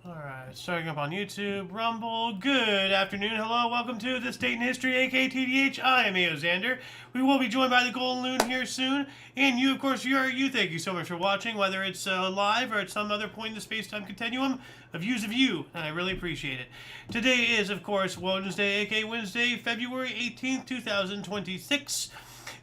Alright, starting up on YouTube, Rumble, good afternoon, hello, welcome to This Date in History, aka TDH, I am Xander. We will be joined by the Golden Loon here soon, and you, of course, you, thank you so much for watching, whether it's live or at some other point in the space-time continuum, of views of you, and I really appreciate it. Today is, of course, Wednesday, aka Wednesday, February 18th, 2026.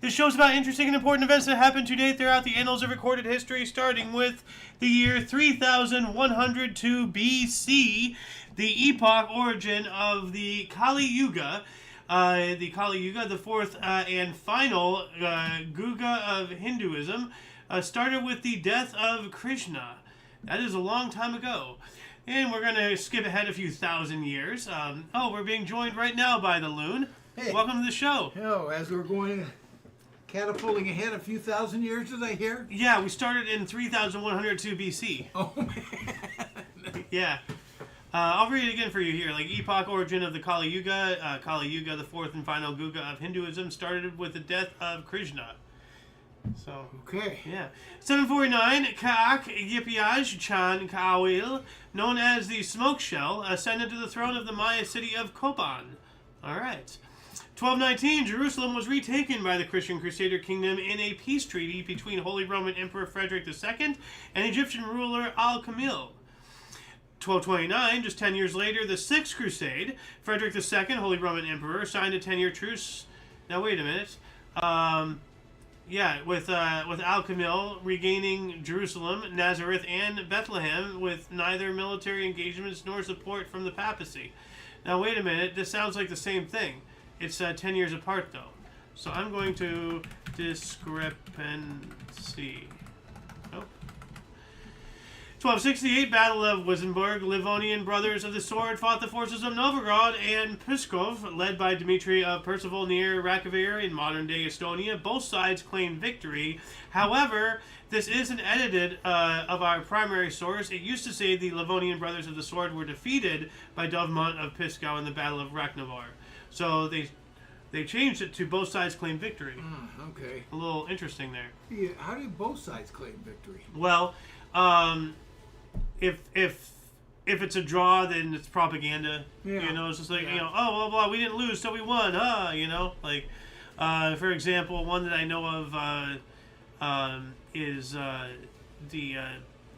This show's about interesting and important events that happened today throughout the annals of recorded history, starting with the year 3102 BC, the epoch origin of the Kali Yuga. The fourth and final Yuga of Hinduism, started with the death of Krishna. That is a long time ago. And we're going to skip ahead a few thousand years. We're being joined right now by the Loon. Hey. Welcome to the show. Hello, as we're going catapulting ahead a few thousand years, did I hear? Yeah, we started in 3102 BC. Oh, man. Yeah. I'll read it again for you here. Like, epoch origin of the Kali Yuga. Kali Yuga, the fourth and final Yuga of Hinduism, started with the death of Krishna. So, okay. yeah. 749, Kaak Yipiaj Chan Kaawil, known as the Smoke Shell, ascended to the throne of the Maya city of Kopan. All right. 1219, Jerusalem was retaken by the Christian Crusader kingdom in a peace treaty between Holy Roman Emperor Frederick II and Egyptian ruler Al-Kamil. 1229, just 10 years later, the Sixth Crusade, Frederick II, Holy Roman Emperor, signed a 10-year truce. Now, wait a minute. With Al-Kamil regaining Jerusalem, Nazareth, and Bethlehem with neither military engagements nor support from the papacy. Now, wait a minute. This sounds like the same thing. It's 10 years apart, though. So I'm going to discrepancy. Nope. 1268, Battle of Wissembourg. Livonian brothers of the sword fought the forces of Novgorod and Pskov, led by Dmitry of Percival near Rakvere in modern-day Estonia. Both sides claimed victory. However, this isn't edited of our primary source. It used to say the Livonian brothers of the sword were defeated by Dovmont of Pskov in the Battle of Raknavor. So they changed it to both sides claim victory. Okay. A little interesting there. Yeah, how do both sides claim victory? Well, if it's a draw, then it's propaganda. Yeah. You know, it's just like, Yeah. oh, blah, blah, we didn't lose, so we won. Like, for example, one that I know of is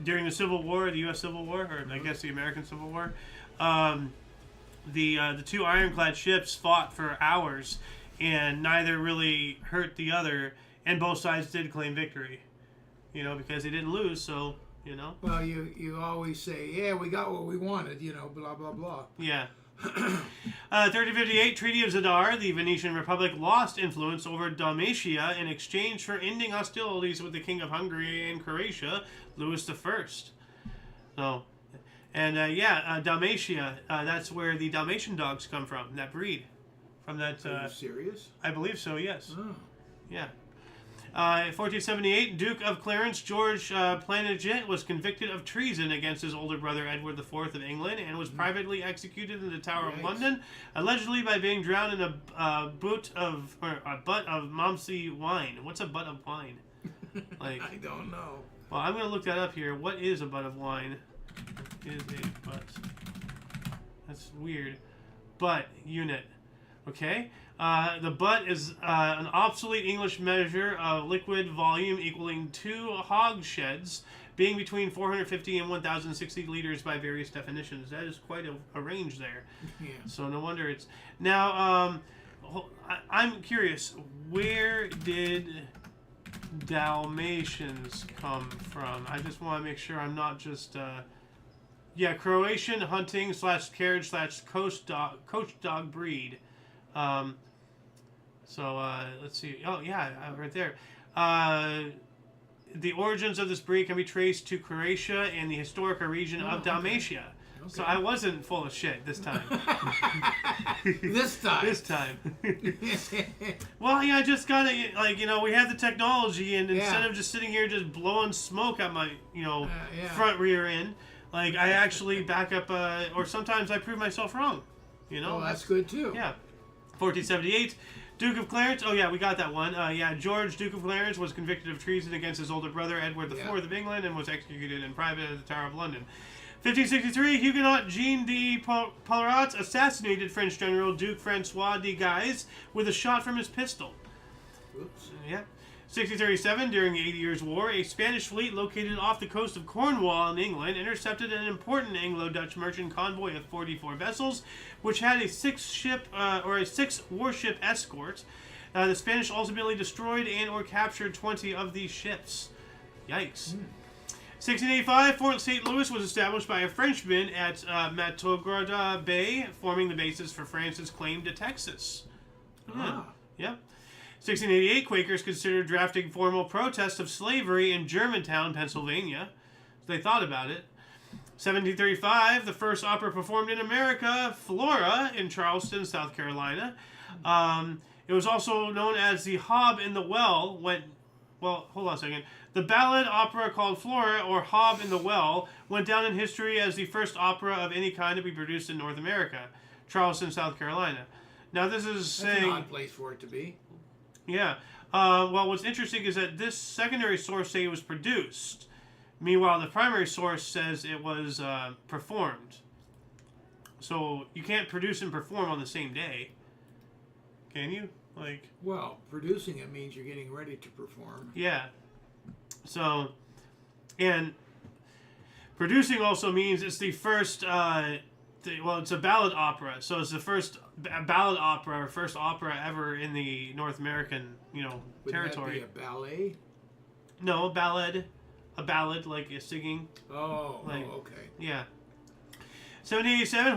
during the Civil War, the U.S. Civil War, or I guess the American Civil War. The two ironclad ships fought for hours, and neither really hurt the other, and both sides did claim victory. You know, because they didn't lose, so, you know. Well, you always say, yeah, we got what we wanted, blah, blah, blah. Yeah. 3058, Treaty of Zadar, the Venetian Republic lost influence over Dalmatia in exchange for ending hostilities with the King of Hungary and Croatia, Louis I. So... And Dalmatia, that's where the Dalmatian dogs come from, that breed. From that. Are you serious? I believe so, yes. Oh. Yeah. 1478, Duke of Clarence George Plantagenet was convicted of treason against his older brother Edward IV of England and was privately executed in the Tower of London, allegedly by being drowned in a butt of Momsey wine. What's a butt of wine? Like, I don't know. Well, I'm going to look that up here. What is a butt of wine? Is a butt. That's weird. Butt unit. Okay. The butt is an obsolete English measure of liquid volume equaling 2 hogsheads, being between 450 and 1,060 liters by various definitions. That is quite a range there. Yeah. So no wonder it's... Now, I'm curious. Where did Dalmatians come from? I just want to make sure I'm not just... Croatian hunting / carriage / coach dog breed. Let's see. Oh, yeah, right there. The origins of this breed can be traced to Croatia and the historical region of Dalmatia. Okay. So I wasn't full of shit this time. This time. This time. Well, yeah, I just gotta, we have the technology, and instead of just sitting here just blowing smoke at my, front rear end, like, I actually back up, or sometimes I prove myself wrong, Oh, that's good, too. Yeah. 1478, Duke of Clarence. Oh, yeah, we got that one. George, Duke of Clarence, was convicted of treason against his older brother, Edward IV of England, and was executed in private at the Tower of London. 1563, Huguenot Jean de Polarat assassinated French General Duke Francois de Guise with a shot from his pistol. Oops. Yeah. 1637, during the 80 Years' War, a Spanish fleet located off the coast of Cornwall in England intercepted an important Anglo-Dutch merchant convoy of 44 vessels, which had a six-warship escort. The Spanish ultimately destroyed and/or captured 20 of these ships. Yikes. 1685, Fort St. Louis was established by a Frenchman at Matagorda Bay, forming the basis for France's claim to Texas. Yep. 1688, Quakers considered drafting formal protests of slavery in Germantown, Pennsylvania. They thought about it. 1735, the first opera performed in America, Flora, in Charleston, South Carolina. It was also known as the Hob in the Well. Hold on a second. The ballad opera called Flora, or Hob in the Well, went down in history as the first opera of any kind to be produced in North America, Charleston, South Carolina. Now, this is saying... That's an odd place for it to be. Yeah. Well, what's interesting is that this secondary source say it was produced. Meanwhile, the primary source says it was performed. So you can't produce and perform on the same day. Can you? Well, producing it means you're getting ready to perform. Yeah. So, and producing also means it's the first... it's a ballad opera, so it's the first ballad opera, or first opera ever in the North American, territory. Would that be a ballet? No, a ballad, like a singing. Okay. Yeah. 1787,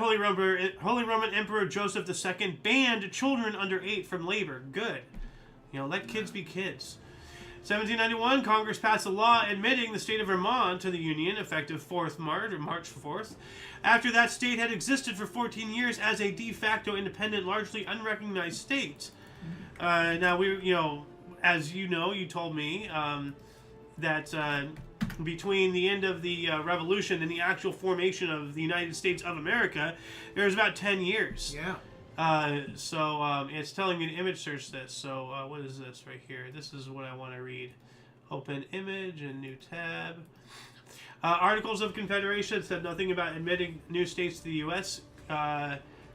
Holy Roman Emperor Joseph II banned children under 8 from labor. Good. Let kids be kids. 1791, Congress passed a law admitting the state of Vermont to the Union, effective March 4th. After that state had existed for 14 years as a de facto independent, largely unrecognized state. Now, as you told me that between the end of the Revolution and the actual formation of the United States of America, there was about 10 years. Yeah. It's telling me to image search this. So what is this right here? This is what I want to read. Open image and new tab. Articles of Confederation said nothing about admitting new states to the U.S.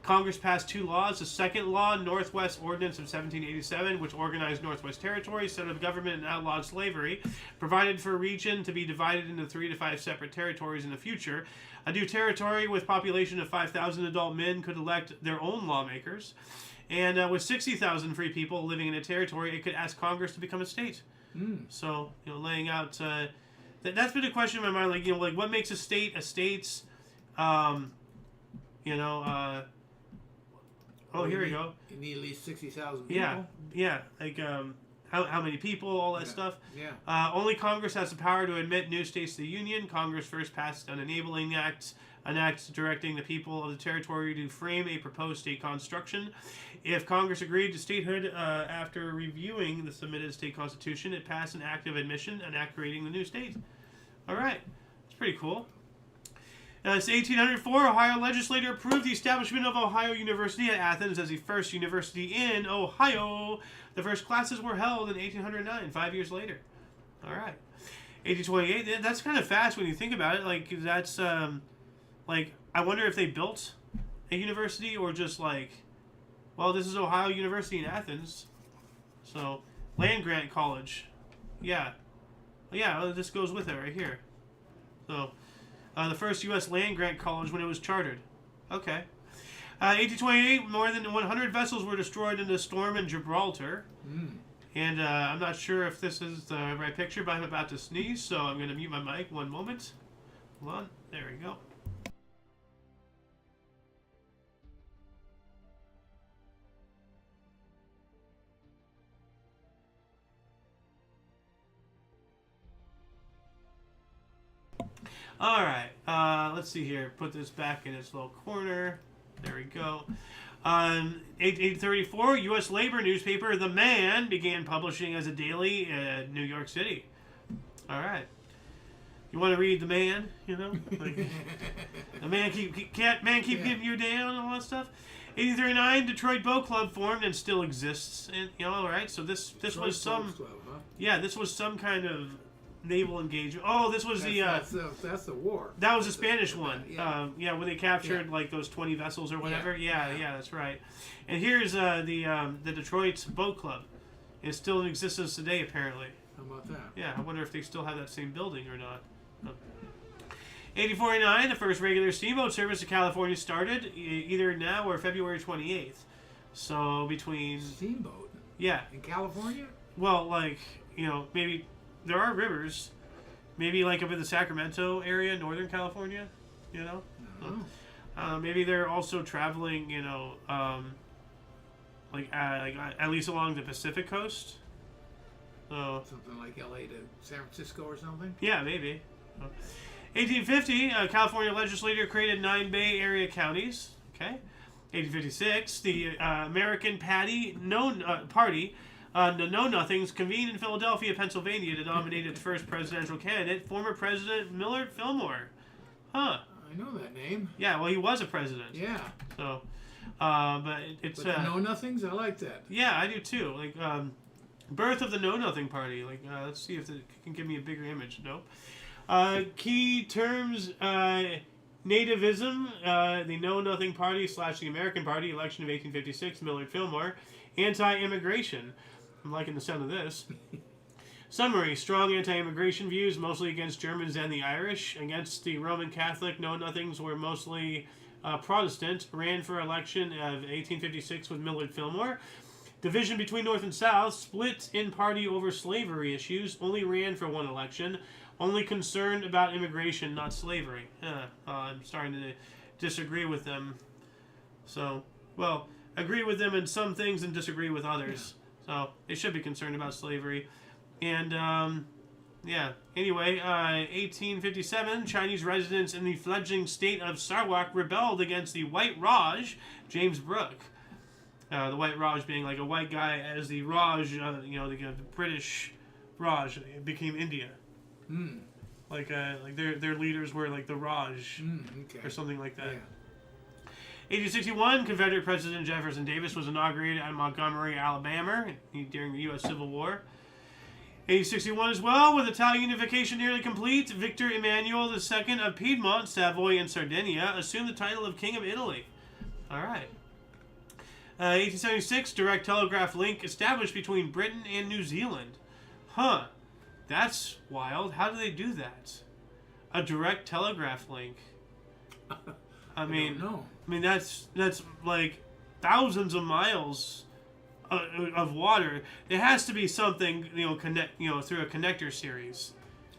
Congress passed 2 laws. The second law, Northwest Ordinance of 1787, which organized Northwest Territories, set up government and outlawed slavery, provided for a region to be divided into 3 to 5 separate territories in the future. A new territory with population of 5,000 adult men could elect their own lawmakers. And with 60,000 free people living in a territory, it could ask Congress to become a state. So, laying out... that's been a question in my mind, what makes a state a state? Here we go. You need at least 60,000 people. Yeah. How many people, all that stuff. Yeah. Only Congress has the power to admit new states to the Union. Congress first passed an enabling act, directing the people of the territory to frame a proposed state construction. If Congress agreed to statehood after reviewing the submitted state constitution, it passed an act of admission, an act creating the new state. All right. It's pretty cool. It's 1804, Ohio legislature approved the establishment of Ohio University at Athens as the first university in Ohio. The first classes were held in 1809, 5 years later. All right. 1828, that's kind of fast when you think about it. That's, I wonder if they built a university or just this is Ohio University in Athens. So, land-grant college. Yeah. Yeah, this goes with it right here. So... the first U.S. land-grant college when it was chartered. Okay. 1828, more than 100 vessels were destroyed in a storm in Gibraltar. And I'm not sure if this is the right picture, but I'm about to sneeze, so I'm going to mute my mic one moment. Hold on. There we go. All right, let's see here. Put this back in its little corner. There we go. 1834, U.S. labor newspaper The Man began publishing as a daily in New York City. All right. You want to read The Man? The man keep getting you down and all that stuff. 1839, Detroit Boat Club formed and still exists. And all right. So this was some. Club, huh? Yeah, this was some kind of naval engagement. Oh, this was That's the war. that was the Spanish one. Yeah. When they captured like those 20 vessels or whatever. Yeah, that's right. And here's the Detroit Boat Club. It's still in existence today, apparently. How about that? Yeah, I wonder if they still have that same building or not. 1849, the first regular steamboat service to California started, either now or February 28th. So between... Steamboat? Yeah. In California? Well, like, maybe there are rivers. Maybe like up in the Sacramento area, Northern California, maybe they're also traveling, like at least along the Pacific coast. So something like LA to San Francisco or something? Yeah, maybe. 1850, a California legislature created 9 Bay Area counties. Okay. 1856, the American Party, the Know Nothings, convened in Philadelphia, Pennsylvania to nominate its first presidential candidate, former President Millard Fillmore. Huh. I know that name. Yeah, well, he was a president. Yeah. So, but it's... But the Know Nothings? I like that. Yeah, I do too. Like, birth of the Know Nothing Party. Like, let's see if it can give me a bigger image. Nope. Key terms, nativism, the Know Nothing Party / the American Party, election of 1856, Millard Fillmore. Anti-immigration. I'm liking the sound of this. Summary, strong anti-immigration views, mostly against Germans and the Irish. Against the Roman Catholic, Know-Nothings were mostly Protestant. Ran for election of 1856 with Millard Fillmore. Division between North and South, split in party over slavery issues, only ran for one election. Only concerned about immigration, not slavery. I'm starting to disagree with them. So, well, agree with them in some things and disagree with others. So, they should be concerned about slavery. And, anyway, 1857, Chinese residents in the fledgling state of Sarawak rebelled against the White Raj, James Brooke. The White Raj being like a white guy as the Raj, the British Raj became India. Like their leaders were like the Raj or something like that. Yeah. 1861, Confederate President Jefferson Davis was inaugurated at Montgomery, Alabama during the U.S. Civil War. 1861 as well, with Italian unification nearly complete, Victor Emmanuel II of Piedmont, Savoy, and Sardinia assumed the title of King of Italy. All right. 1876, direct telegraph link established between Britain and New Zealand. Huh. That's wild. How do they do that? A direct telegraph link. I mean, don't know. I mean that's like thousands of miles of water. It has to be something connect through a connector series.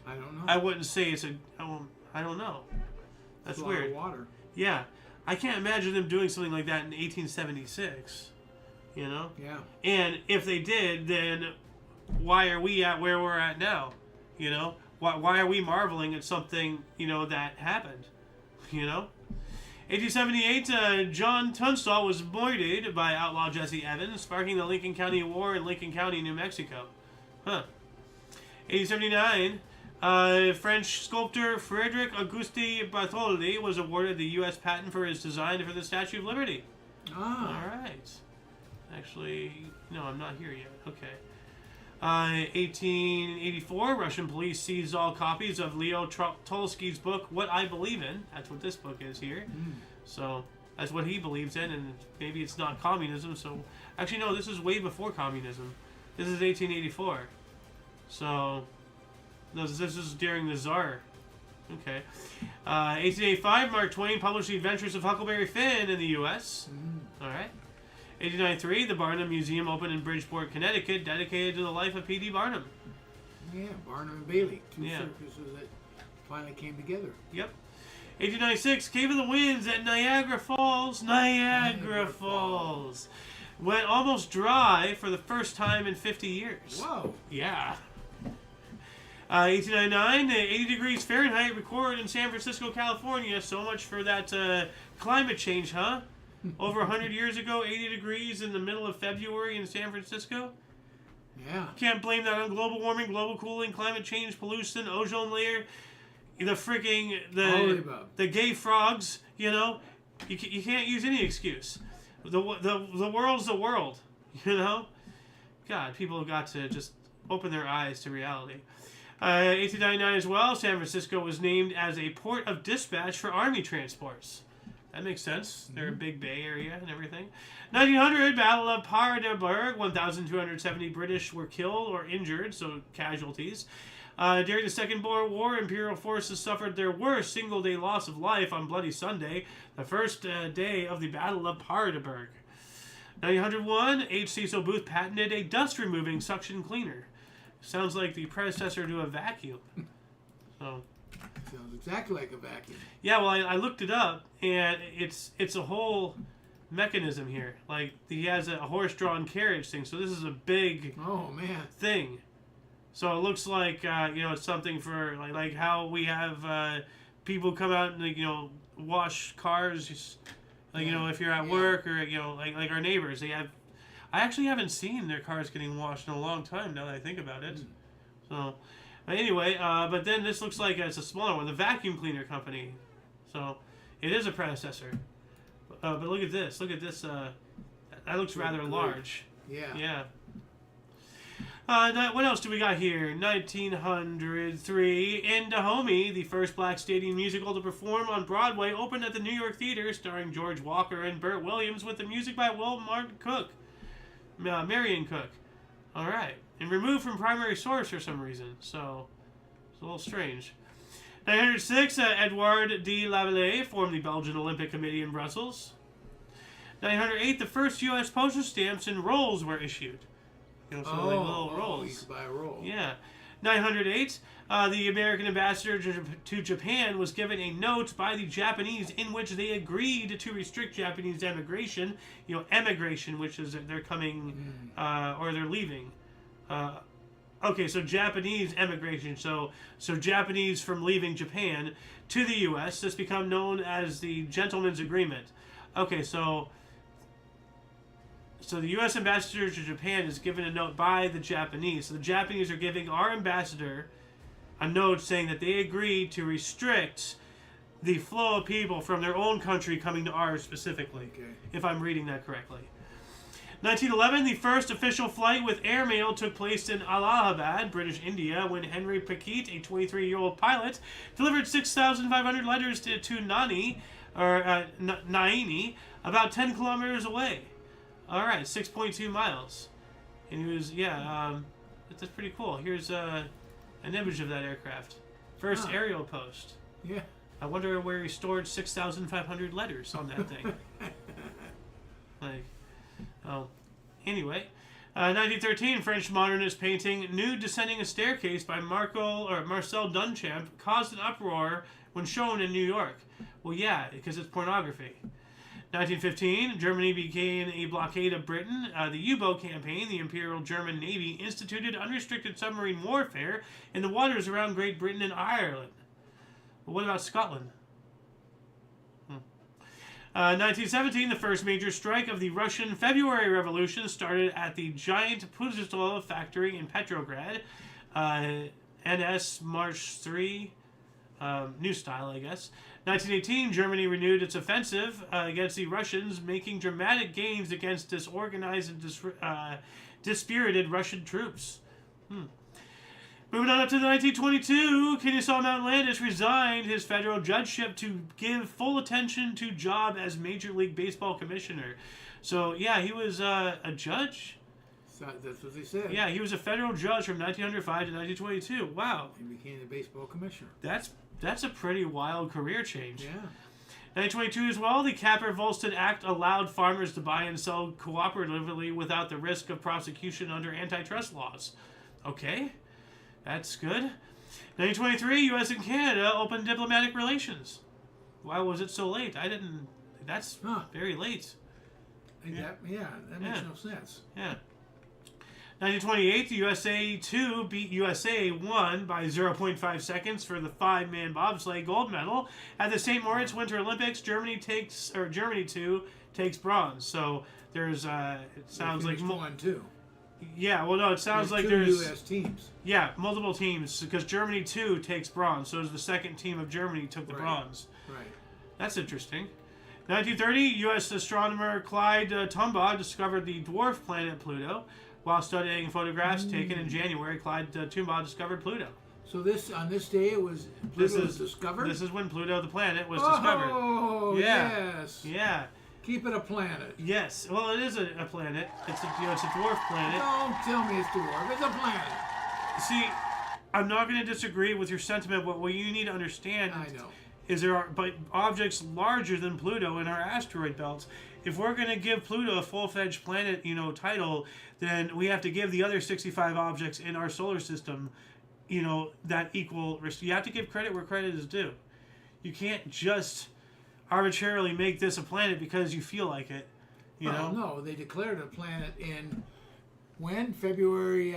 I don't know. I wouldn't say it's I don't know. That's weird. weird. A lot of water. Yeah, I can't imagine them doing something like that in 1876. Yeah. And if they did, then why are we at where we're at now? Why are we marveling at something, that happened? 1878, John Tunstall was murdered by outlaw Jesse Evans, sparking the Lincoln County War in Lincoln County, New Mexico. 1879, French sculptor Frederic Auguste Bartholdi was awarded the U.S. patent for his design for the Statue of Liberty. Ah. All right. Actually, no, I'm not here yet. Okay. 1884, Russian police seized all copies of Leo Tolstoy's book, What I Believe In. That's what this book is here. So, that's what he believes in, and maybe it's not communism, so... Actually, no, this is way before communism. This is 1884. So, this is during the Tsar. Okay. 1885, Mark Twain published The Adventures of Huckleberry Finn in the U.S. Alright. 1893, the Barnum Museum opened in Bridgeport, Connecticut, dedicated to the life of P.D. Barnum. Yeah, Barnum and Bailey, two circuses that finally came together. Yep. 1896, Cave of the Winds at Niagara Falls. Niagara Falls. Went almost dry for the first time in 50 years. Whoa. Yeah. 1899, 80 degrees Fahrenheit recorded in San Francisco, California. So much for that climate change, huh? Over 100 years ago, 80 degrees in the middle of February in San Francisco. Yeah. Can't blame that on global warming, global cooling, climate change, pollution, ozone layer, the gay frogs. You can't use any excuse. The world's the world. God, people have got to just open their eyes to reality. 1899 as well, San Francisco was named as a port of dispatch for Army transports. That makes sense. They're a big bay area and everything. 1900, Battle of Paardeberg. 1,270 British were killed or injured, so casualties. During the Second Boer War, Imperial forces suffered their worst single-day loss of life on Bloody Sunday, the first day of the Battle of Paardeberg. 1901, H. Cecil Booth patented a dust-removing suction cleaner. Sounds like the predecessor to a vacuum. So, Sounds exactly like a vacuum. yeah, well, I looked it up, and it's a whole mechanism here. Like, he has a horse-drawn carriage thing, so this is a big Oh, man. thing. So it looks like, it's something for, like how we have people come out and, wash cars, if you're at work, or, like our neighbors, they have... I actually haven't seen their cars getting washed in a long time, now that I think about it. So, but anyway, but then this looks like it's a smaller one, the vacuum cleaner company. So, it is a predecessor. But look at this. Look at this. That looks rather large. Yeah. Yeah. What else do we got here? 1903, In Dahomey, the first black stadium musical to perform on Broadway, opened at the New York Theater, starring George Walker and Burt Williams, with the music by Marion Cook. All right, and removed from primary source for some reason. So it's a little strange. 906, Edouard de Lavallee formed the Belgian Olympic Committee in Brussels. 908, the first U.S. postage stamps and rolls were issued. Like little rolls. You could buy a roll. Yeah. 908, the American ambassador to Japan was given a note by the Japanese in which they agreed to restrict Japanese emigration. Emigration, which is they're coming or they're leaving. Okay, so Japanese emigration. So Japanese from leaving Japan to the U.S. This become known as the Gentleman's Agreement. Okay, so the U.S. ambassador to Japan is given a note by the Japanese. So the Japanese are giving our ambassador a note saying that they agreed to restrict the flow of people from their own country coming to ours specifically, if I'm reading that correctly. 1911, the first official flight with airmail took place in Allahabad, British India, when Henry Paquette, a 23-year-old pilot, delivered 6,500 letters to Naini, about 10 kilometers away. All right, 6.2 miles. And he was, that's pretty cool. Here's an image of that aircraft. First aerial post. Yeah. I wonder where he stored 6,500 letters on that thing. Anyway. 1913, French modernist painting Nude Descending a Staircase by Marcel Duchamp caused an uproar when shown in New York. Well, yeah, because it's pornography. 1915, Germany began a blockade of Britain. The U-boat campaign, the Imperial German Navy instituted unrestricted submarine warfare in the waters around Great Britain and Ireland. But what about Scotland? 1917, the first major strike of the Russian February Revolution started at the giant Pluto factory in Petrograd. NS March 3, new style, I guess. 1918, Germany renewed its offensive against the Russians, making dramatic gains against disorganized and dispirited Russian troops. Moving on up to 1922, Kennesaw Mountain Landis resigned his federal judgeship to give full attention to job as Major League Baseball commissioner. So, yeah, he was a judge. That's what they said. Yeah, he was a federal judge from 1905 to 1922. Wow. He became the baseball commissioner. That's a pretty wild career change. Yeah. 1922 as well, the Capper-Volstead Act allowed farmers to buy and sell cooperatively without the risk of prosecution under antitrust laws. Okay, that's good. 1923, U.S. and Canada opened diplomatic relations. Why was it so late? That's very late. That makes no sense. Yeah. 1928, the USA 2 beat USA 1 by 0.5 seconds for the 5-man bobsleigh gold medal. At the St. Moritz Winter Olympics, Germany 2 takes bronze. So there's it sounds like 1-2. Yeah, well no, it sounds like two there's U.S. teams. Yeah, multiple teams because Germany 2 takes bronze. So the second team of Germany took the bronze. Right. That's interesting. 1930, U.S. astronomer Clyde Tombaugh discovered the dwarf planet Pluto. While studying photographs taken in January, Clyde Tombaugh discovered Pluto. So on this day it was Pluto was discovered. This is when Pluto, the planet, was discovered. Oh, Yeah. yes. Yeah. Keep it a planet. Yes. Well, it is a planet. It's a dwarf planet. Don't tell me it's dwarf. It's a planet. See, I'm not going to disagree with your sentiment, but what you need to understand is there are objects larger than Pluto in our asteroid belts. If we're going to give Pluto a full-fledged planet, title, then we have to give the other 65 objects in our solar system, that equal. You have to give credit where credit is due. You can't just arbitrarily make this a planet because you feel like it. No, they declared a planet in when? February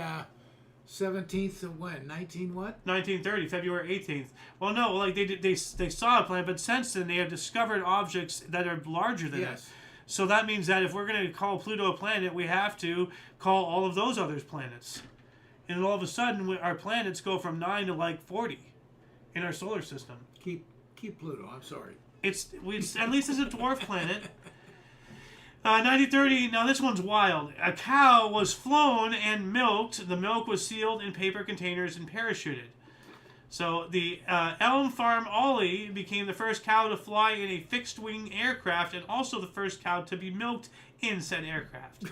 17th of when? 19 what? 1930, February 18th. Well, no, like they saw a planet, but since then they have discovered objects that are larger than it. So that means that if we're going to call Pluto a planet, we have to call all of those others planets. And all of a sudden, our planets go from 9 to like 40 in our solar system. Keep Pluto. I'm sorry. It's at least it's a dwarf planet. 1930. Now this one's wild. A cow was flown and milked. The milk was sealed in paper containers and parachuted. So the Elm Farm Ollie became the first cow to fly in a fixed-wing aircraft and also the first cow to be milked in said aircraft.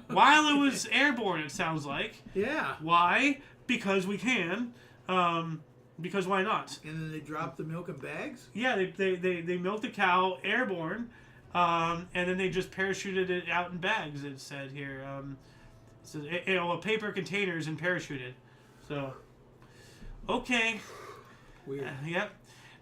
While it was airborne, it sounds like. Yeah. Why? Because we can. Because why not? And then they drop the milk in bags? Yeah, they milked the cow airborne, and then they just parachuted it out in bags, it said here. Paper containers and parachuted. So, okay. Weird. Yep.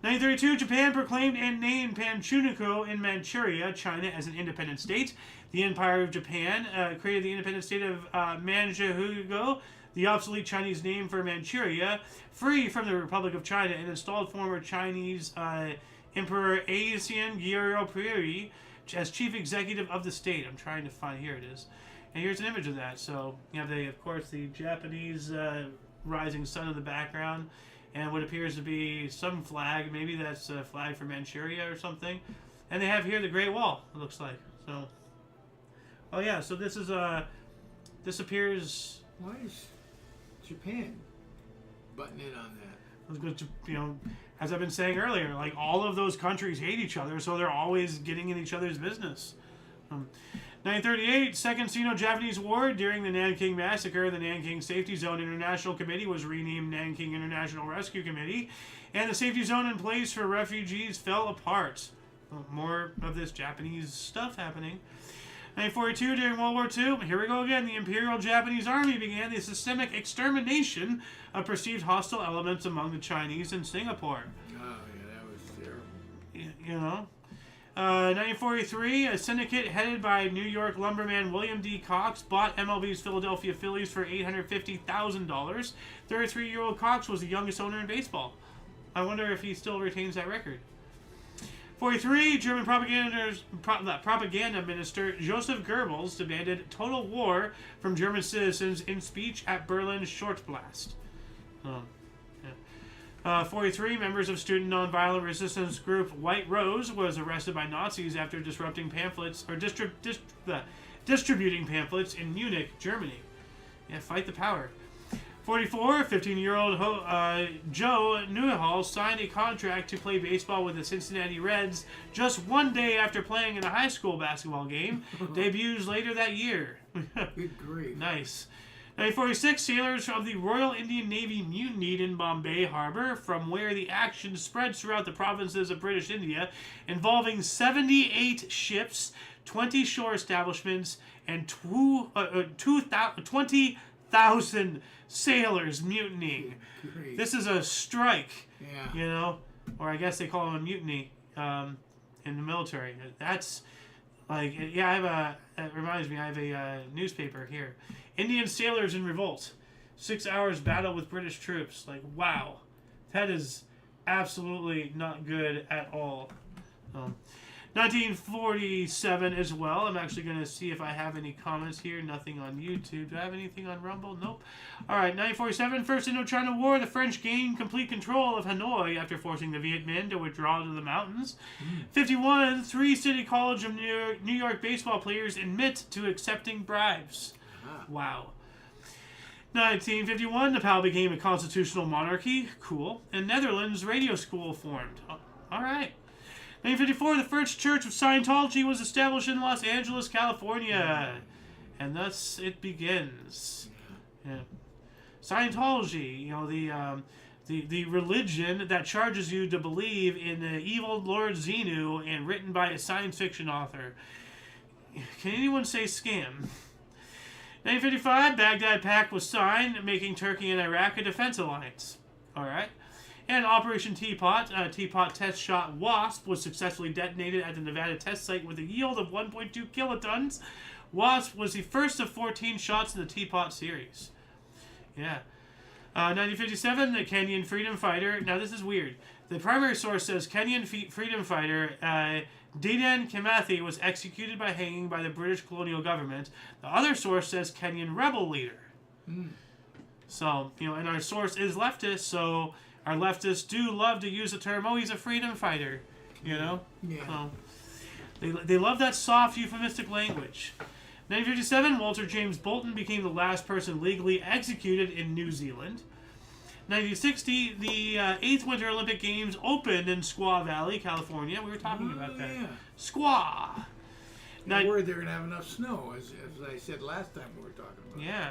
1932, Japan proclaimed and named Panchuniko in Manchuria, China, as an independent state. The Empire of Japan created the independent state of Manchukuo, the obsolete Chinese name for Manchuria, free from the Republic of China, and installed former Chinese Emperor Asian Gyori as chief executive of the state. I'm trying to find, here it is. And here's an image of that. So you have, of course, the Japanese rising sun in the background, and what appears to be some flag. Maybe that's a flag for Manchuria or something. And they have here the Great Wall, it looks like. So, oh yeah, so this is this appears. Why is Japan butting in on that? Because, as I've been saying earlier, like all of those countries hate each other, so they're always getting in each other's business. 1938, Second Sino-Japanese War. During the Nanking Massacre, the Nanking Safety Zone International Committee was renamed Nanking International Rescue Committee, and the safety zone in place for refugees fell apart. Well, more of this Japanese stuff happening. 1942, during World War II, here we go again, the Imperial Japanese Army began the systemic extermination of perceived hostile elements among the Chinese in Singapore. Oh, yeah, that was terrible. 1943, a syndicate headed by New York lumberman William D. Cox bought MLB's Philadelphia Phillies for $850,000. 33-year-old Cox was the youngest owner in baseball. I wonder if he still retains that record. 43, German propaganda minister Joseph Goebbels demanded total war from German citizens in speech at Berlin's Shortblast. 43, members of student nonviolent resistance group White Rose was arrested by Nazis after disrupting pamphlets or distributing pamphlets in Munich, Germany. Yeah, fight the power. 44, 15-year-old Joe Newhall signed a contract to play baseball with the Cincinnati Reds just one day after playing in a high school basketball game. Debuts later that year. Good grief. Nice. 1946, sailors of the Royal Indian Navy mutinied in Bombay Harbor, from where the action spread throughout the provinces of British India, involving 78 ships, 20 shore establishments, and 20,000 sailors mutinying. Great. This is a strike, Yeah. Or I guess they call them a mutiny in the military. That's like, yeah, it reminds me, I have a newspaper here. Indian sailors in revolt. 6 hours battle with British troops. Like, wow. That is absolutely not good at all. 1947 as well. I'm actually going to see if I have any comments here. Nothing on YouTube. Do I have anything on Rumble? Nope. All right, 1947, First Indochina War. The French gained complete control of Hanoi after forcing the Viet Minh to withdraw to the mountains. 51, three City College of New York baseball players admit to accepting bribes. Wow. 1951, Nepal became a constitutional monarchy. Cool. And Netherlands radio school formed. All right. 1954, the First Church of Scientology was established in Los Angeles, California. And thus it begins. Yeah. Scientology, the religion that charges you to believe in the evil Lord Xenu and written by a science fiction author. Can anyone say scam? 1955, Baghdad Pact was signed, making Turkey and Iraq a defense alliance. All right. And Operation Teapot, Teapot test shot Wasp, was successfully detonated at the Nevada test site with a yield of 1.2 kilotons. Wasp was the first of 14 shots in the Teapot series. Yeah. 1957, the Kenyan freedom fighter. Now, this is weird. The primary source says Kenyan freedom fighter Dedan Kimathi was executed by hanging by the British colonial government. The other source says Kenyan rebel leader. So, and our source is leftist, so our leftists do love to use the term, oh, he's a freedom fighter, Yeah. So, they love that soft, euphemistic language. 1957, Walter James Bolton became the last person legally executed in New Zealand. 1960, the 8th Winter Olympic Games opened in Squaw Valley, California. We were talking about that. Yeah. Squaw. I'm worried they're going to have enough snow, as I said last time we were talking about. Yeah.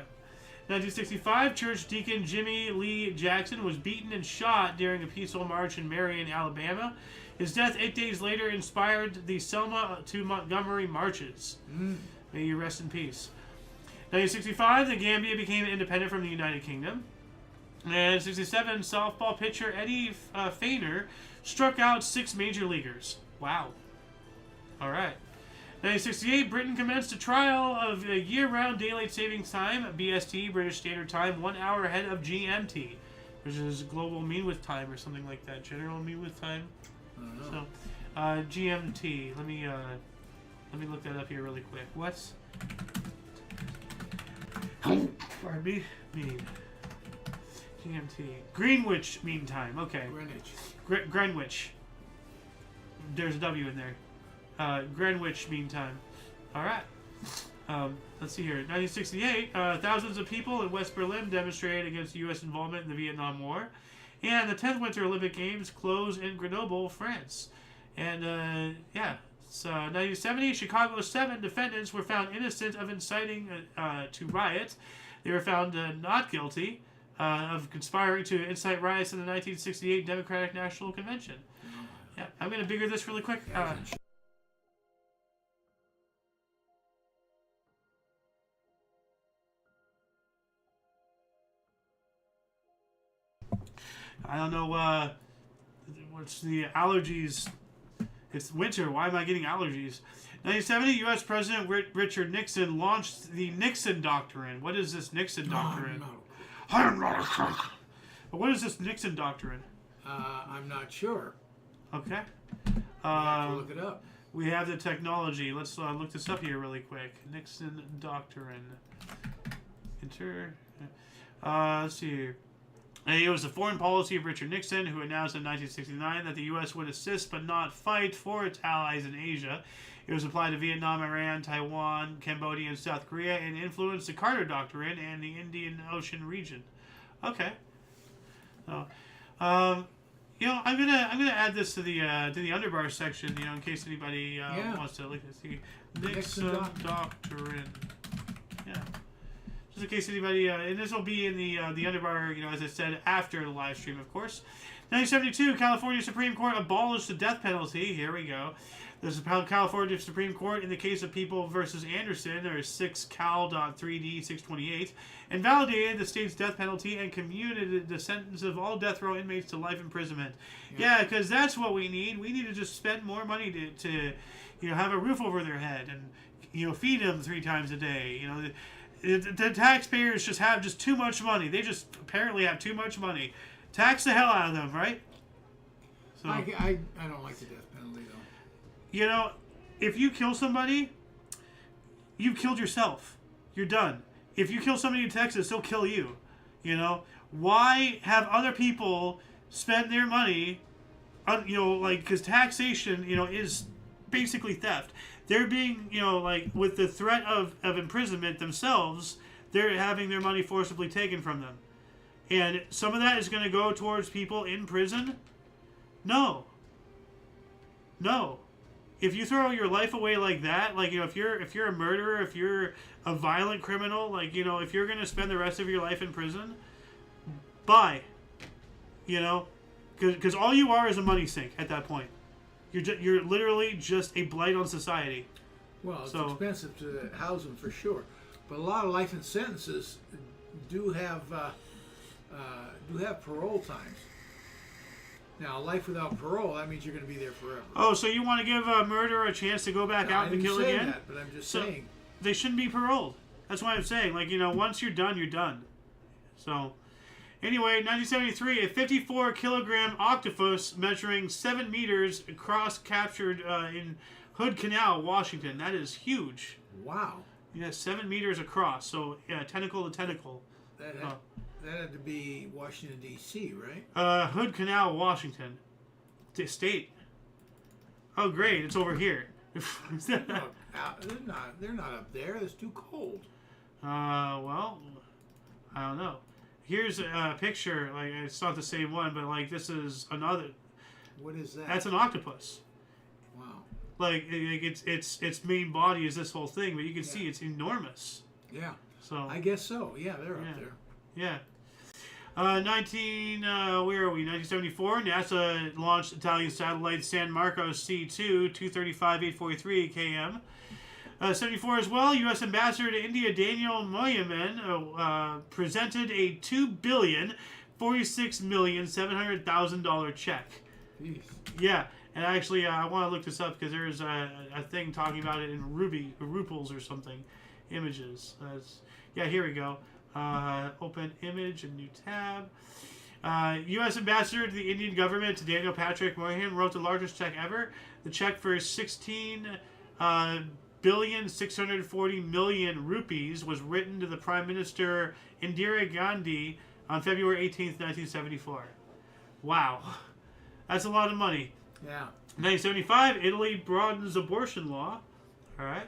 1965, church deacon Jimmy Lee Jackson was beaten and shot during a peaceful march in Marion, Alabama. His death 8 days later inspired the Selma to Montgomery marches. May you rest in peace. 1965, the Gambia became independent from the United Kingdom. And 1967, softball pitcher Eddie Feiner struck out 6 major leaguers. Wow. All right. 1968, Britain commenced a trial of year-round daylight savings time, BST, British Standard Time, 1 hour ahead of GMT, which is global mean width time or something like that. General mean width time. So, GMT. Let me look that up here really quick. What's pardon me? Mean. GMT. Greenwich Mean Time. Okay. Greenwich. There's a W in there. Greenwich Mean Time. All right. Let's see here. 1968, thousands of people in West Berlin demonstrated against U.S. involvement in the Vietnam War. And the 10th Winter Olympic Games closed in Grenoble, France. And, So, 1970, Chicago's 7 defendants were found innocent of inciting to riot. They were found not guilty of conspiring to incite riots in the 1968 Democratic National Convention. Yeah, I'm going to bigger this really quick. I don't know what's the allergies. It's winter. Why am I getting allergies? 1970, U.S. President Richard Nixon launched the Nixon Doctrine. What is this Nixon Doctrine? I'm not a cook. But what is this Nixon Doctrine? I'm not sure. Okay. You have to look it up. We have the technology. Let's look this up here really quick. Nixon Doctrine. Enter. Let's see here. It was the foreign policy of Richard Nixon, who announced in 1969 that the U.S. would assist but not fight for its allies in Asia. It was applied to Vietnam, Iran, Taiwan, Cambodia, and South Korea, and influenced the Carter Doctrine and the Indian Ocean region. Okay. So, I'm gonna add this to the underbar section, in case anybody wants to look at the Nixon Doctrine. Yeah. Just in case anybody, and this will be in the underbar, as I said, after the live stream, of course. 1972, California Supreme Court abolished the death penalty. Here we go. This is California Supreme Court in the case of People versus Anderson, or 6 Cal.3D 628, invalidated the state's death penalty and commuted the sentence of all death row inmates to life imprisonment. Yeah, because that's what we need. We need to just spend more money to have a roof over their head and, feed them 3 times a day. The taxpayers just have too much money. They just apparently have too much money. Tax the hell out of them, right? So, I don't like the death penalty, though. If you kill somebody, you've killed yourself. You're done. If you kill somebody in Texas, they'll kill you. Why have other people spend their money on, because taxation, is basically theft. They're being, with the threat of imprisonment themselves, they're having their money forcibly taken from them. And some of that is going to go towards people in prison? No. No. If you throw your life away like that, like, if you're a murderer, if you're a violent criminal, like, if you're going to spend the rest of your life in prison, bye. Because all you are is a money sink at that point. You're literally just a blight on society. Well, it's expensive to house them for sure, but a lot of life and sentences do have parole times. Now, life without parole, that means you're going to be there forever. Oh, so you want to give a murderer a chance to go back out and kill again? I didn't say that, but I'm just saying. They shouldn't be paroled. That's what I'm saying. Like, once you're done, you're done. So, anyway, 1973, a 54-kilogram octopus measuring 7 meters across captured in Hood Canal, Washington. That is huge. Wow. Yeah, 7 meters across. So, yeah, tentacle to tentacle. That had to be Washington, D.C., right? Hood Canal, Washington. State. Oh, great. It's over here. They're not up there. It's too cold. Well, I don't know. Here's a picture. Like, it's not the same one, but, like, this is another. What is that? That's an octopus. Wow. Like, its main body is this whole thing, but you can see it's enormous. Yeah. So I guess so. Yeah, they're up there. Yeah. 1974, NASA launched Italian satellite San Marcos C2, 235-843 km. 74 as well, U.S. Ambassador to India Daniel Moyeman presented a $2,046,700,000 check. Jeez. Yeah, and actually, I want to look this up because there's a thing talking about it in ruples or something, images. Yeah, here we go. Open image, a new tab. U.S. Ambassador to the Indian government to Daniel Patrick Moynihan wrote the largest check ever. The check for 16,640,000,000 rupees was written to the Prime Minister Indira Gandhi on February 18th, 1974. Wow. That's a lot of money. Yeah. 1975, Italy broadens abortion law. All right.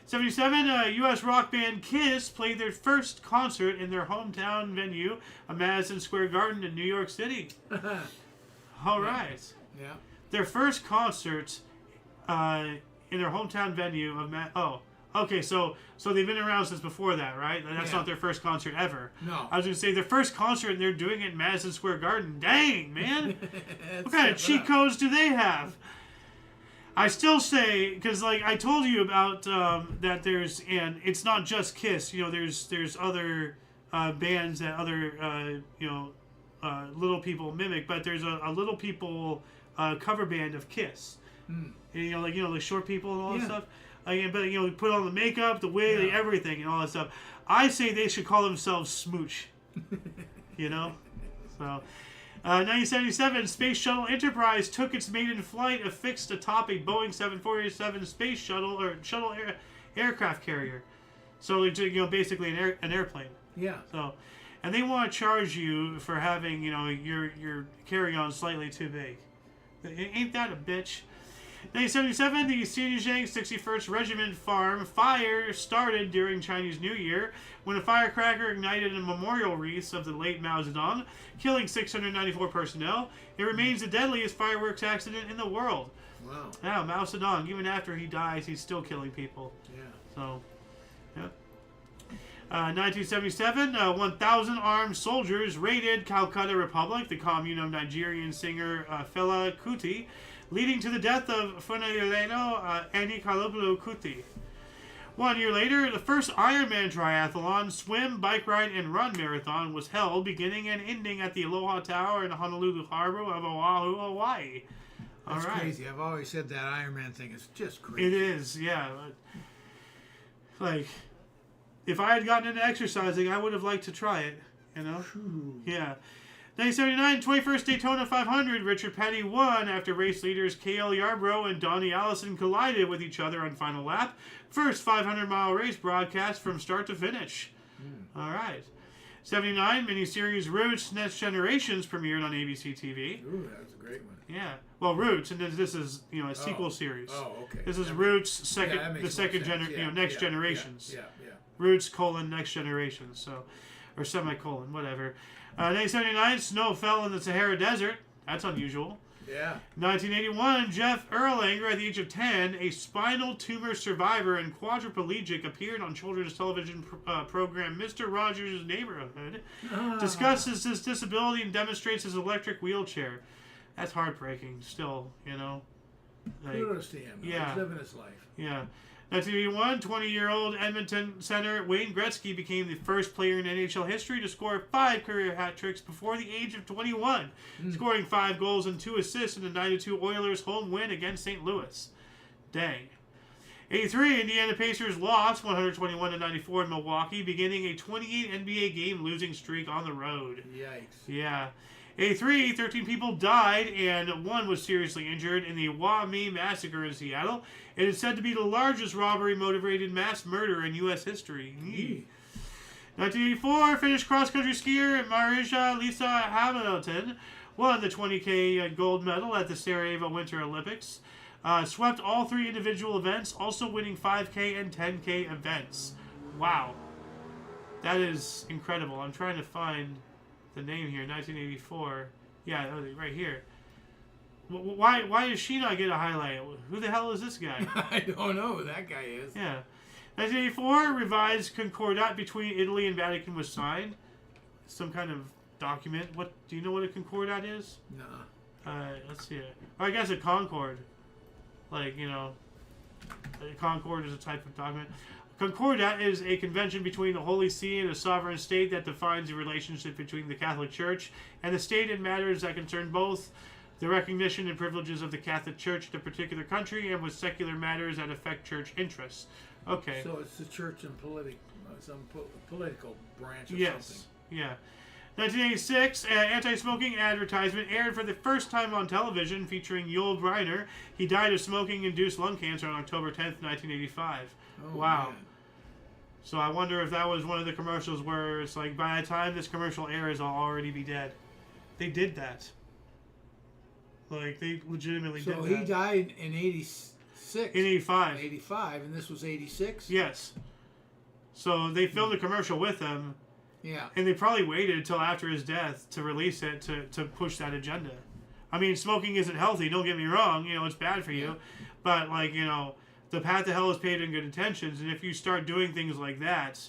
77, U.S. rock band Kiss played their first concert in their hometown venue, a Madison Square Garden in New York City. All right. Yeah. Their first concert in their hometown venue of okay, so they've been around since before that, right? That's not their first concert ever. No. I was going to say their first concert and they're doing it in Madison Square Garden. Dang, man. What kind of cheat codes do they have? I still say, because like I told you about that and it's not just Kiss. There's other bands that other little people mimic, but there's a little people cover band of Kiss. And, the short people and all that stuff. But put on the makeup, the wig, everything, and all that stuff. I say they should call themselves Smooch. So. 1977, Space Shuttle Enterprise took its maiden flight affixed atop a Boeing 747 space shuttle aircraft carrier. So basically an airplane. Yeah. So, and they want to charge you for having your carry-on slightly too big. Ain't that a bitch? 1977, the Xinjiang 61st Regiment Farm fire started during Chinese New Year when a firecracker ignited a memorial wreath of the late Mao Zedong, killing 694 personnel. It remains the deadliest fireworks accident in the world. Wow. Yeah, Mao Zedong, even after he dies, he's still killing people. Yeah. So, yeah. 1977, 1,000 armed soldiers raided Calcutta Republic, the commune of Nigerian singer Fela Kuti, leading to the death of Funayeleno Anikalopulu Kuti. 1 year later, the first Ironman triathlon, swim, bike ride, and run marathon was held, beginning and ending at the Aloha Tower in Honolulu Harbor of Oahu, Hawaii. That's crazy. I've always said that Ironman thing is just crazy. It is, yeah. Like, if I had gotten into exercising, I would have liked to try it, Yeah. 1979, 21st Daytona 500, Richard Petty won after race leaders Cale Yarborough and Donnie Allison collided with each other on final lap. First 500-mile race broadcast from start to finish. All right. 79, miniseries Roots Next Generations premiered on ABC TV. Ooh, that's a great one. Yeah. Well, Roots, and this is a sequel series. Oh, okay. This is Roots, next generations. Yeah. Roots, next generation. So, or semicolon, whatever. 1979, snow fell in the Sahara Desert. That's unusual. Yeah. 1981, Jeff Erlanger, at the age of 10, a spinal tumor survivor and quadriplegic, appeared on children's television program Mr. Rogers' Neighborhood, discusses his disability and demonstrates his electric wheelchair. That's heartbreaking, still, you know. Like, Kudos to him. Yeah. He's living his life. Yeah. 1981, 20-year-old Edmonton center Wayne Gretzky became the first player in NHL history to score 5 career hat tricks before the age of 21, scoring 5 goals and 2 assists in the 9-2 Oilers home win against St. Louis. Dang. 83, Indiana Pacers lost 121-94 in Milwaukee, beginning a 28 NBA game losing streak on the road. Yikes. Yeah. 83, 13 people died and 1 was seriously injured in the Waumea massacre in Seattle. It is said to be the largest robbery-motivated mass murder in U.S. history. 1984, Finnish cross-country skier Marija Lisa Hamilton won the 20K gold medal at the Sarajevo Winter Olympics. Swept all 3 individual events, also winning 5K and 10K events. Wow. That is incredible. I'm trying to find the name here, 1984. Yeah, right here. Why does she not get a highlight? Who the hell is this guy? I don't know who that guy is. Yeah. 1984, revised Concordat between Italy and Vatican was signed. Some kind of document. What do you know what a Concordat is? No. Let's see it. Or I guess a Concord. Like, you know, a Concord is a type of document. Concordat is a convention between the Holy See and a sovereign state that defines the relationship between the Catholic Church and the state in matters that concern both the recognition and privileges of the Catholic Church in a particular country and with secular matters that affect church interests. Okay. So it's the church and some political branch or something. Yeah. 1986, anti-smoking advertisement aired for the first time on television featuring Yul Brynner. He died of smoking-induced lung cancer on October 10th, 1985. Oh, wow. Man. So I wonder if that was one of the commercials where it's like, by the time this commercial airs, I'll already be dead. They did that. Like, they legitimately did that. So he died in 86. In 85. 85, and this was 86? Yes. So they filmed a commercial with him. Yeah. And they probably waited until after his death to release it to push that agenda. I mean, smoking isn't healthy, don't get me wrong. You know, it's bad for you. Yeah. But, like, you know, the path to hell is paved in good intentions. And if you start doing things like that,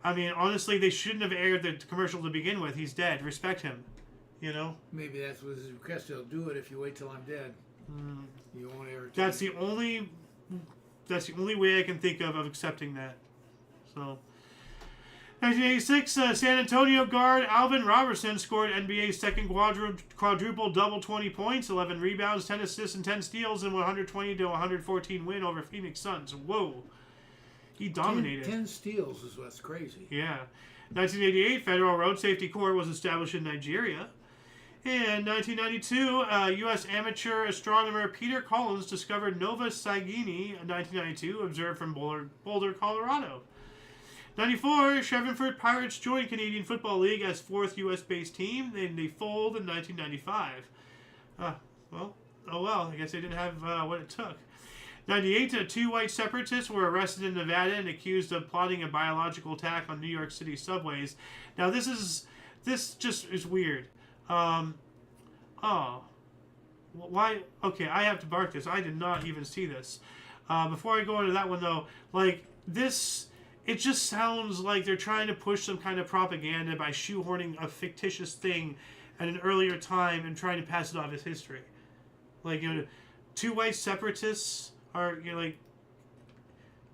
I mean, honestly, they shouldn't have aired the commercial to begin with. He's dead. Respect him. You know? Maybe that's what his request. They'll do it if you wait till I'm dead. You won't ever. That's the only way I can think of accepting that. So, 1986, San Antonio guard Alvin Robertson scored NBA's second quadruple double, 20 points, 11 rebounds, 10 assists, and 10 steals in 120-114 win over Phoenix Suns. Whoa, he dominated. 10 steals is what's crazy. Yeah. 1988, Federal Road Safety Corps was established in Nigeria. In 1992, U.S. amateur astronomer Peter Collins discovered Nova Cygni in 1992, observed from Boulder, Colorado. 94, Shreveport Pirates joined Canadian Football League as 4th U.S.-based team. They fold in 1995. I guess they didn't have what it took. 98, 2 white separatists were arrested in Nevada and accused of plotting a biological attack on New York City subways. Now, this just is weird. Why? Okay, I have to mark this. I did not even see this. Before I go into that one, though, like, this, it just sounds like they're trying to push some kind of propaganda by shoehorning a fictitious thing at an earlier time and trying to pass it off as history. Like, you know, 2 white separatists are, you know, like,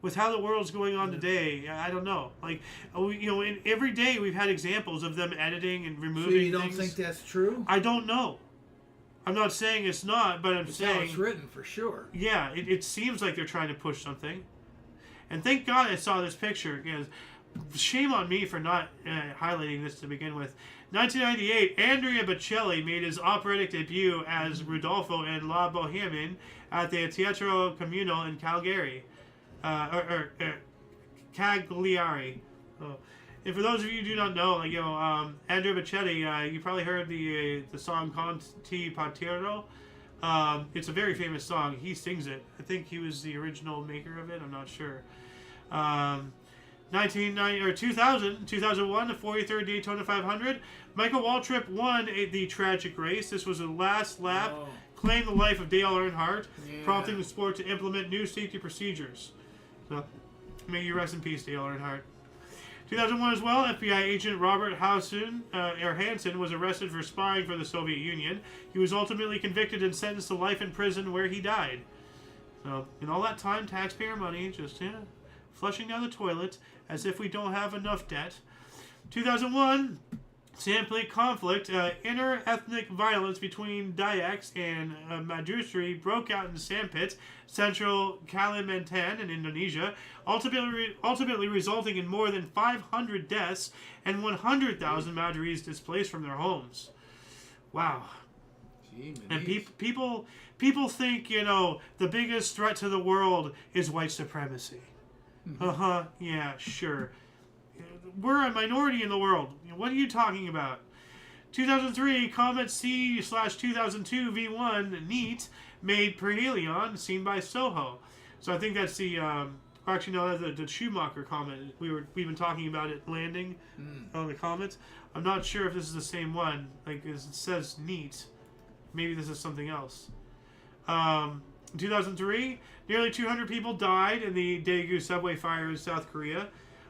with how the world's going on today, I don't know. Like, you know, every day we've had examples of them editing and removing things. So you don't think that's true? I don't know. I'm not saying it's not, but I'm saying... It's written for sure. Yeah, it seems like they're trying to push something. And thank God I saw this picture. You know, shame on me for not highlighting this to begin with. 1998, Andrea Bocelli made his operatic debut as Rodolfo in La Boheme at the Teatro Comunale in Calgary. Cagliari. Oh. And for those of you who do not know, like, you know, Andrea Bocelli, you probably heard the song Conti Partiro. It's a very famous song. He sings it. I think he was the original maker of it. I'm not sure. 2001, the 43rd Daytona 500. Michael Waltrip won the tragic race. This was the last lap. Claimed the life of Dale Earnhardt, prompting the sport to implement new safety procedures. So, may you rest in peace, Dale Earnhardt. 2001 as well, FBI agent Robert Hansen was arrested for spying for the Soviet Union. He was ultimately convicted and sentenced to life in prison, where he died. So, in all that time, taxpayer money just flushing down the toilet as if we don't have enough debt. 2001, sand-plate conflict, inter-ethnic violence between Dayaks and Madusri broke out in sand pits, central Kalimantan in Indonesia, ultimately resulting in more than 500 deaths and 100,000 Madaris displaced from their homes. Wow. And people think, the biggest threat to the world is white supremacy. Yeah, sure. We're a minority in the world. What are you talking about? 2003, Comet C/2002 V1 NEAT made perihelion seen by Soho. So I think that's the the Schumacher comet. We've been talking about it landing on the comet. I'm not sure if this is the same one. Like it says NEAT. Maybe this is something else. 2003, nearly 200 people died in the Daegu subway fire in South Korea.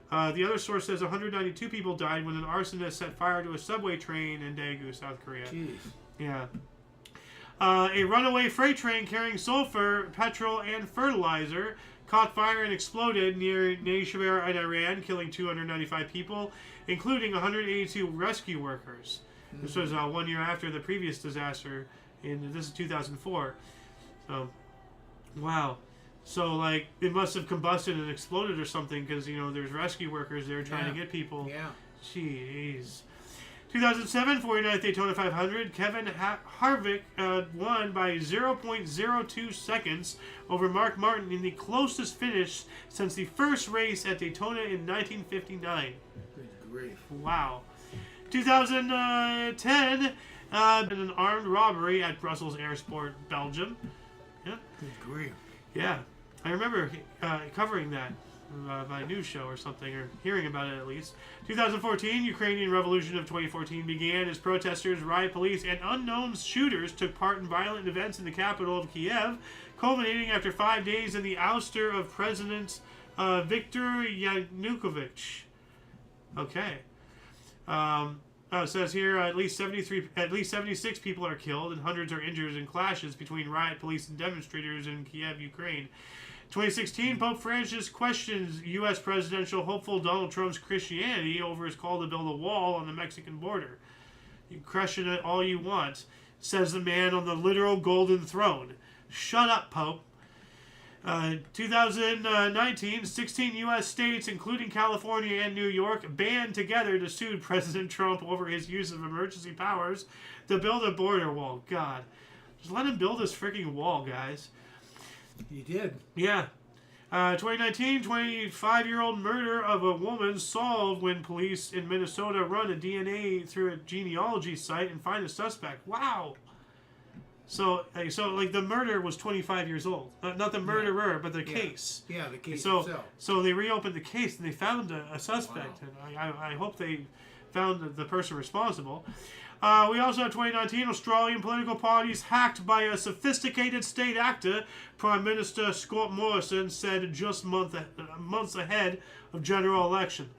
The other source says 192 people died when an arsonist set fire to a subway train in Daegu, South Korea. Jeez. Yeah. A runaway freight train carrying sulfur, petrol, and fertilizer caught fire and exploded near Nashir in Iran, killing 295 people, including 182 rescue workers. This was 1 year after the previous disaster, and this is 2004. So, wow. So, it must have combusted and exploded or something because, there's rescue workers there trying to get people. Yeah. Jeez. 2007, 49th Daytona 500. Kevin Harvick won by 0.02 seconds over Mark Martin in the closest finish since the first race at Daytona in 1959. Good grief. Wow. 2010, an armed robbery at Brussels Airport, Belgium. Yeah. Good grief. Yeah. I remember covering that by a news show or something, or hearing about it at least. 2014, Ukrainian Revolution of 2014 began as protesters, riot police, and unknown shooters took part in violent events in the capital of Kiev, culminating after 5 days in the ouster of President Viktor Yanukovych. Okay. It says here at least 76 people are killed and hundreds are injured in clashes between riot police and demonstrators in Kiev, Ukraine. 2016, Pope Francis questions U.S. presidential hopeful Donald Trump's Christianity over his call to build a wall on the Mexican border. You question it all you want, says the man on the literal golden throne. Shut up, Pope. 2019, 16 U.S. states, including California and New York, band together to sue President Trump over his use of emergency powers to build a border wall. God. Just let him build this freaking wall, guys. He did. Yeah. 2019, 25-year-old murder of a woman solved when police in Minnesota run a DNA through a genealogy site and find a suspect. Wow. So the murder was 25 years old. Not the murderer, but the case. Yeah, the case itself. So they reopened the case and they found a suspect. Wow. And I hope they found the person responsible. We also have 2019 Australian political parties hacked by a sophisticated state actor. Prime Minister Scott Morrison said just months ahead of general election.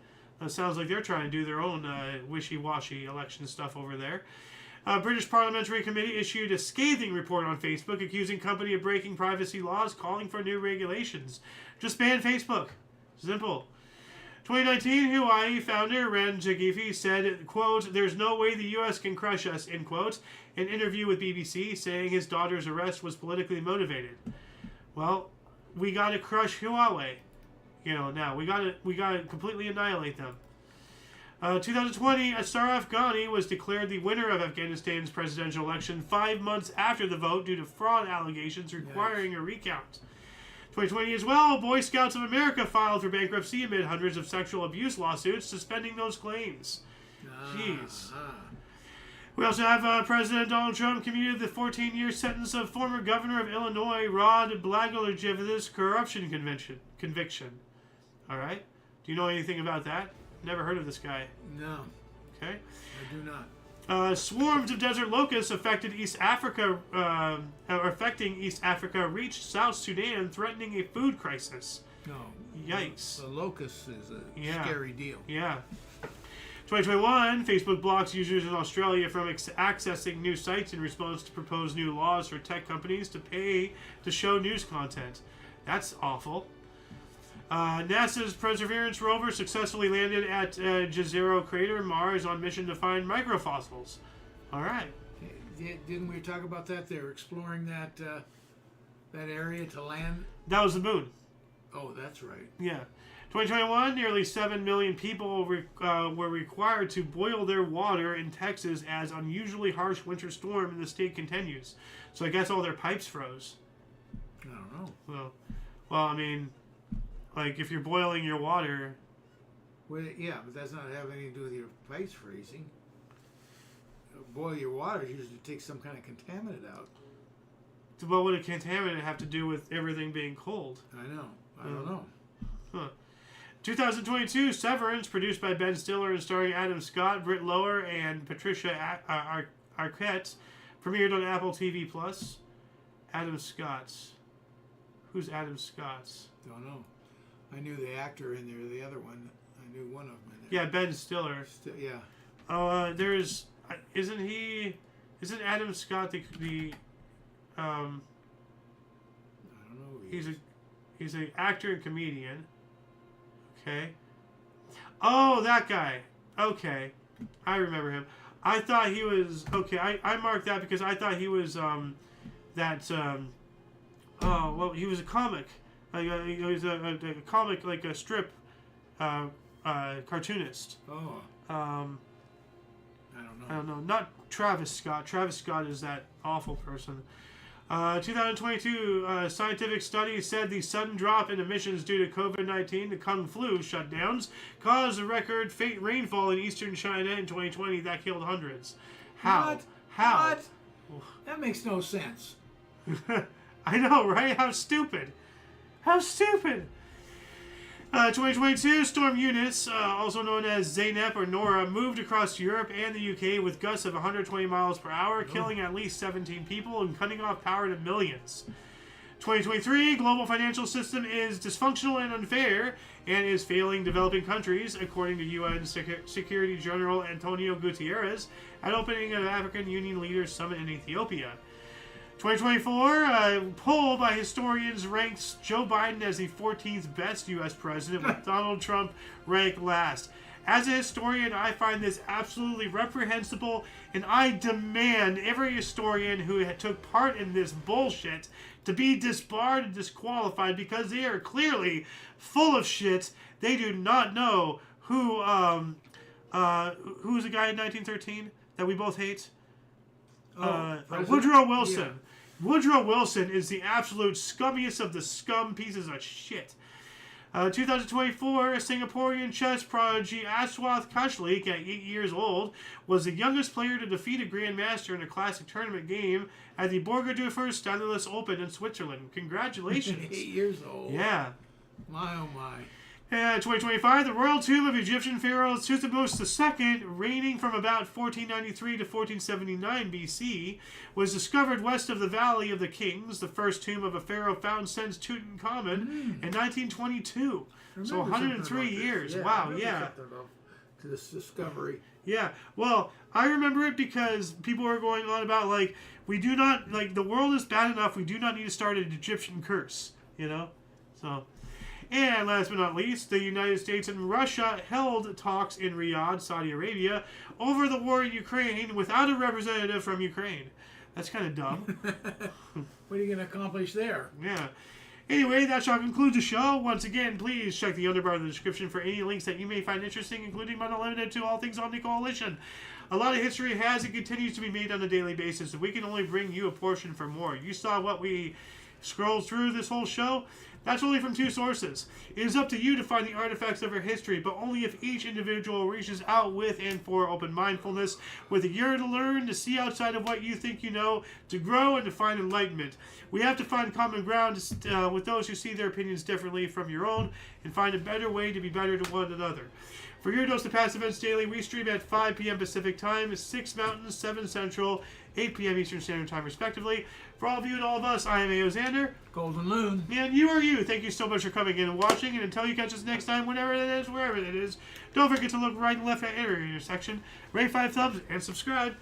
It sounds like they're trying to do their own wishy-washy election stuff over there. British Parliamentary Committee issued a scathing report on Facebook accusing company of breaking privacy laws, calling for new regulations. Just ban Facebook. Simple. 2019, Hawaii founder Ren Jagifi said, quote, "There's no way the U.S. can crush us," end quote, in an interview with BBC, saying his daughter's arrest was politically motivated. Well, we got to crush Huawei. Now we got to completely annihilate them. 2020, Ashraf Ghani was declared the winner of Afghanistan's presidential election 5 months after the vote due to fraud allegations requiring a recount. 2020 as well, Boy Scouts of America filed for bankruptcy amid hundreds of sexual abuse lawsuits, suspending those claims. Jeez. We also have President Donald Trump commuted the 14-year sentence of former governor of Illinois, Rod Blagojevic's corruption conviction. All right? Do you know anything about that? Never heard of this guy. No, Okay. I do not. Swarms of desert locusts affecting East Africa reached South Sudan, threatening a food crisis. No. Yikes. The locust is a scary deal. Yeah. 2021, Facebook blocks users in Australia from accessing new sites in response to proposed new laws for tech companies to pay to show news content. That's awful. NASA's Perseverance rover successfully landed at Jezero Crater, Mars, on mission to find microfossils. All right. Didn't we talk about that? They're exploring that area to land. That was the moon. Oh, that's right. Yeah. 2021, nearly 7 million people were required to boil their water in Texas as unusually harsh winter storm in the state continues. So I guess all their pipes froze. I don't know. Well, I mean, like if you're boiling your water. Well, yeah, but that's not have anything to do with your pipes freezing. Boil your water usually takes some kind of contaminant out. What would a contaminant have to do with everything being cold? I know. I don't know. Huh. 2022, Severance, produced by Ben Stiller and starring Adam Scott, Britt Lower, and Patricia Arquette, premiered on Apple TV+. Adam Scott's. Who's Adam Scott's? Don't know. I knew the actor in there, the other one. I knew one of them in there. Yeah, Ben Stiller. Yeah. Oh, isn't Adam Scott the I don't know. he's an actor and comedian. Okay. Oh, that guy. Okay. I remember him. I thought he was... Okay, I marked that because I thought he was, he was a comic. He was a comic, like a strip cartoonist. Oh. I don't know. Not Travis Scott. Travis Scott is that awful person. 2022, scientific studies said the sudden drop in emissions due to COVID-19, the Kung Flu shutdowns, caused a record rainfall in eastern China in 2020 that killed hundreds. How? What? How? What? That makes no sense. I know, right? How stupid. How stupid. 2022, Storm Eunice, also known as Zeynep or Nora, moved across Europe and the UK with gusts of 120 miles per hour, killing at least 17 people and cutting off power to millions. 2023, global financial system is dysfunctional and unfair and is failing developing countries, according to UN Security General Antonio Guterres at opening of African Union Leaders Summit in Ethiopia. 2024, a poll by historians ranks Joe Biden as the 14th best U.S. president, with Donald Trump ranked last. As a historian, I find this absolutely reprehensible, and I demand every historian who took part in this bullshit to be disbarred and disqualified because they are clearly full of shit. They do not know who's the guy in 1913 that we both hate? Woodrow Wilson. Yeah. Woodrow Wilson is the absolute scummiest of the scum pieces of shit. 2024, Singaporean chess prodigy Aswath Kashlik, at 8 years old, was the youngest player to defeat a grandmaster in a classic tournament game at the Borgerdorfer Stainless Open in Switzerland. Congratulations. 8 years old. Yeah. My, oh my. 2025, the royal tomb of Egyptian pharaoh Thutmose II, reigning from about 1493 to 1479 BC, was discovered west of the Valley of the Kings, the first tomb of a pharaoh found since Tutankhamun in 1922. So 103 years. Yeah, wow, yeah. To this discovery. Yeah, well, I remember it because people were going on about, like, we do not, like, the world is bad enough, we do not need to start an Egyptian curse, you know? So... And last but not least, the United States and Russia held talks in Riyadh, Saudi Arabia, over the war in Ukraine without a representative from Ukraine. That's kind of dumb. What are you going to accomplish there? Yeah. Anyway, that shall conclude the show. Once again, please check the underbar of the description for any links that you may find interesting, including but not limited to all things Omni Coalition. A lot of history has and continues to be made on a daily basis, and we can only bring you a portion for more. You saw what we scrolled through this whole show. That's only from 2 sources. It is up to you to find the artifacts of our history, but only if each individual reaches out with and for open mindfulness, with a yearn to learn, to see outside of what you think you know, to grow and to find enlightenment. We have to find common ground with those who see their opinions differently from your own, and find a better way to be better to one another. For your dose of past events daily, we stream at 5 p.m. Pacific Time, 6 Mountain, 7 Central, 8 p.m. Eastern Standard Time, respectively. For all of you and all of us, I am A.O. Xander. Golden Loon. And you are you. Thank you so much for coming in and watching. And until you catch us next time, whenever it is, wherever it is, don't forget to look right and left at every intersection, rate 5 thumbs, and subscribe.